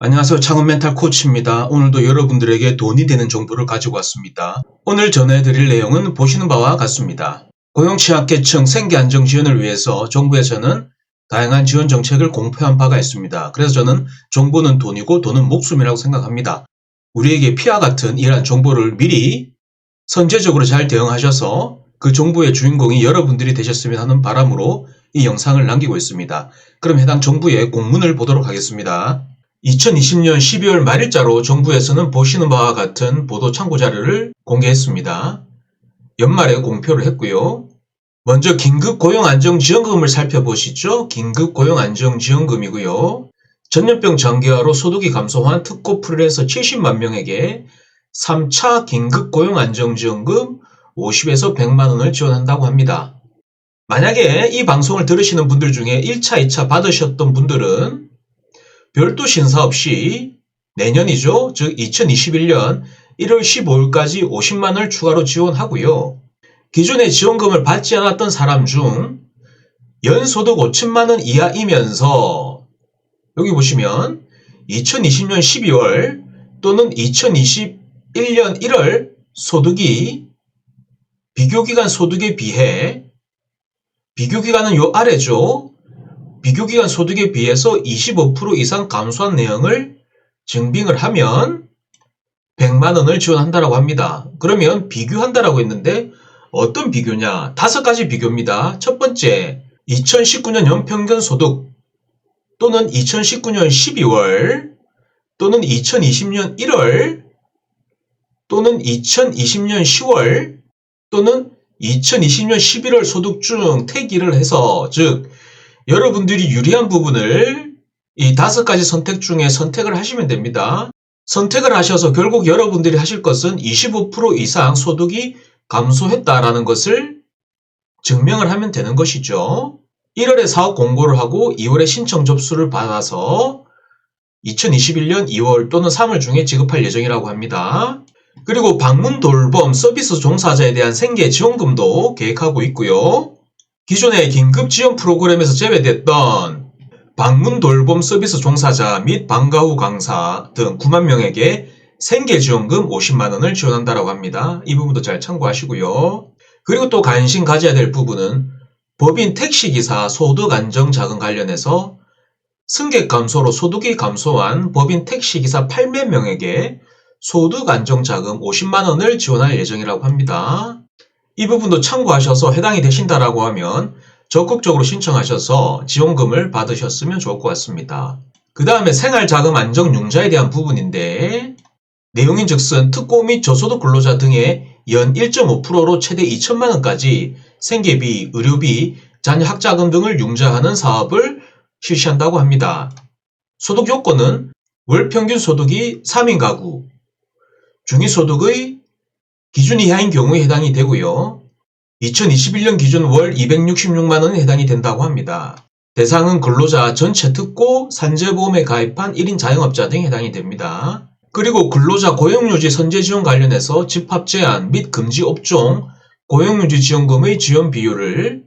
안녕하세요. 창업 멘탈 코치입니다. 오늘도 여러분들에게 돈이 되는 정보를 가지고 왔습니다. 오늘 전해드릴 내용은 보시는 바와 같습니다. 고용취약계층 생계안정 지원을 위해서 정부에서는 다양한 지원 정책을 공표한 바가 있습니다. 그래서 저는 정보는 돈이고 돈은 목숨이라고 생각합니다. 우리에게 피와 같은 이러한 정보를 미리 선제적으로 잘 대응하셔서 그 정보의 주인공이 여러분들이 되셨으면 하는 바람으로 이 영상을 남기고 있습니다. 그럼 해당 정부의 공문을 보도록 하겠습니다. 2020년 12월 말일자로 정부에서는 보시는 바와 같은 보도 참고 자료를 공개했습니다. 연말에 공표를 했고요. 먼저 긴급고용안정지원금을 살펴보시죠. 긴급고용안정지원금이고요. 전염병 장기화로 소득이 감소한 특고 프리랜서 70만 명에게 3차 긴급고용안정지원금 50에서 100만 원을 지원한다고 합니다. 만약에 이 방송을 들으시는 분들 중에 1차, 2차 받으셨던 분들은 별도 심사 없이 내년이죠. 즉 2021년 1월 15일까지 50만 원을 추가로 지원하고요. 기존에 지원금을 받지 않았던 사람 중 연소득 5천만 원 이하이면서 여기 보시면 2020년 12월 또는 2021년 1월 소득이 비교기간 소득에 비해 비교기간은 요 아래죠. 비교기간 소득에 비해서 25% 이상 감소한 내용을 증빙을 하면 100만 원을 지원한다라고 합니다. 그러면 비교한다라고 했는데 어떤 비교냐? 5가지 비교입니다. 첫 번째, 2019년 연평균 소득 또는 2019년 12월 또는 2020년 1월 또는 2020년 10월 또는 2020년 11월 소득 중 택일을 해서 즉 여러분들이 유리한 부분을 이 5가지 선택 중에 선택을 하시면 됩니다. 선택을 하셔서 결국 여러분들이 하실 것은 25% 이상 소득이 감소했다라는 것을 증명을 하면 되는 것이죠. 1월에 사업 공고를 하고 2월에 신청 접수를 받아서 2021년 2월 또는 3월 중에 지급할 예정이라고 합니다. 그리고 방문 돌봄 서비스 종사자에 대한 생계 지원금도 계획하고 있고요. 기존의 긴급지원 프로그램에서 제외됐던 방문 돌봄 서비스 종사자 및 방과 후 강사 등 9만 명에게 생계지원금 50만 원을 지원한다고 합니다. 이 부분도 잘 참고하시고요. 그리고 또 관심 가져야 될 부분은 법인 택시기사 소득안정자금 관련해서 승객 감소로 소득이 감소한 법인 택시기사 8만 명에게 소득안정자금 50만 원을 지원할 예정이라고 합니다. 이 부분도 참고하셔서 해당이 되신다라고 하면 적극적으로 신청하셔서 지원금을 받으셨으면 좋을 것 같습니다. 그 다음에 생활자금 안정융자에 대한 부분인데 내용인즉슨 특고 및 저소득 근로자 등의 연 1.5%로 최대 2천만 원까지 생계비, 의료비, 자녀 학자금 등을 융자하는 사업을 실시한다고 합니다. 소득 요건은 월 평균 소득이 3인 가구, 중위소득의 기준 이하인 경우에 해당이 되고요. 2021년 기준 월 266만 원에 해당이 된다고 합니다. 대상은 근로자 전체 특고 산재보험에 가입한 1인 자영업자 등에 해당이 됩니다. 그리고 근로자 고용유지 선제지원 관련해서 집합 제한 및 금지 업종 고용유지 지원금의 지원 비율을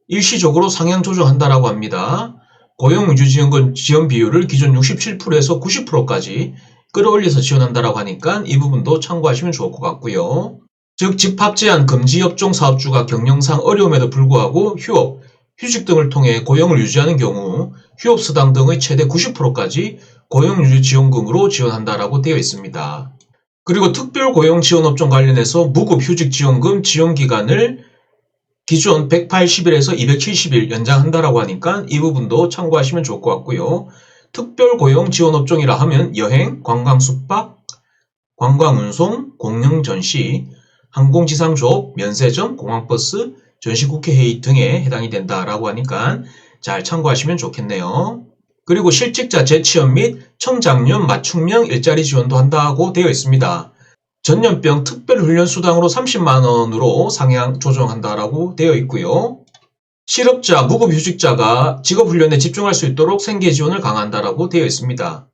일시적으로 상향 조정한다라고 합니다. 고용유지 지원금 지원 비율을 기존 67%에서 90%까지 끌어올려서 지원한다라고 하니까 이 부분도 참고하시면 좋을 것 같고요. 즉 집합 제한 금지 업종 사업주가 경영상 어려움에도 불구하고 휴업, 휴직 등을 통해 고용을 유지하는 경우 휴업수당 등의 최대 90%까지 고용유지 지원금으로 지원한다라고 되어 있습니다. 그리고 특별고용지원업종 관련해서 무급휴직 지원금 지원기간을 기존 180일에서 270일 연장한다라고 하니까 이 부분도 참고하시면 좋을 것 같고요. 특별고용지원업종이라 하면 여행, 관광-숙박, 관광운송, 공영전시, 항공지상조업, 면세점, 공항버스, 전시국회회의 등에 해당이 된다라고 하니까 잘 참고하시면 좋겠네요. 그리고 실직자 재취업 및 청장년 맞춤형 일자리 지원도 한다고 되어 있습니다. 전염병 특별훈련수당으로 30만 원으로 상향 조정한다라고 되어 있고요. 실업자, 무급휴직자가 직업훈련에 집중할 수 있도록 생계지원을 강화한다라고 되어 있습니다.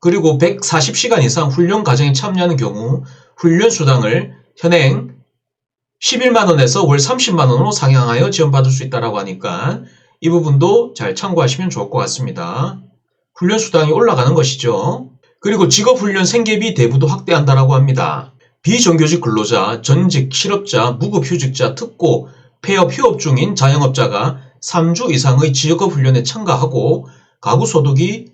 그리고 140시간 이상 훈련 과정에 참여하는 경우 훈련수당을 현행 11만 원에서 월 30만 원으로 상향하여 지원받을 수 있다고 하니까 이 부분도 잘 참고하시면 좋을 것 같습니다. 훈련 수당이 올라가는 것이죠. 그리고 직업훈련 생계비 대부도 확대한다라고 합니다. 비정규직 근로자, 전직 실업자, 무급휴직자, 특고, 폐업, 휴업 중인 자영업자가 3주 이상의 직업훈련에 참가하고 가구소득이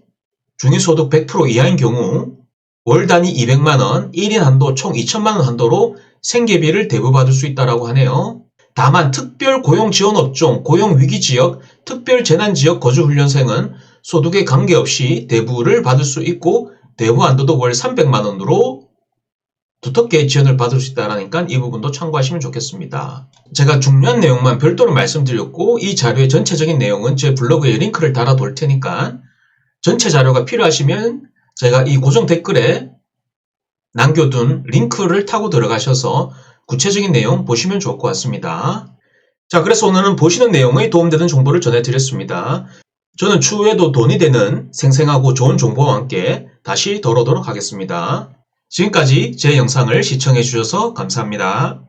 중위소득 100% 이하인 경우 월 단위 200만원, 1인 한도 총 2천만원 한도로 생계비를 대부받을 수 있다고 하네요. 다만 특별고용지원업종, 고용위기지역, 특별재난지역 거주훈련생은 소득에 관계없이 대부를 받을 수 있고 대부 한도도 월 300만원으로 두텁게 지원을 받을 수 있다니까 이 부분도 참고하시면 좋겠습니다. 제가 중요한 내용만 별도로 말씀드렸고 이 자료의 전체적인 내용은 제 블로그에 링크를 달아둘 테니까 전체 자료가 필요하시면 제가 이 고정 댓글에 남겨둔 링크를 타고 들어가셔서 구체적인 내용 보시면 좋을 것 같습니다. 자, 그래서 오늘은 보시는 내용에 도움되는 정보를 전해드렸습니다. 저는 추후에도 돈이 되는 생생하고 좋은 정보와 함께 다시 돌아오도록 하겠습니다. 지금까지 제 영상을 시청해 주셔서 감사합니다.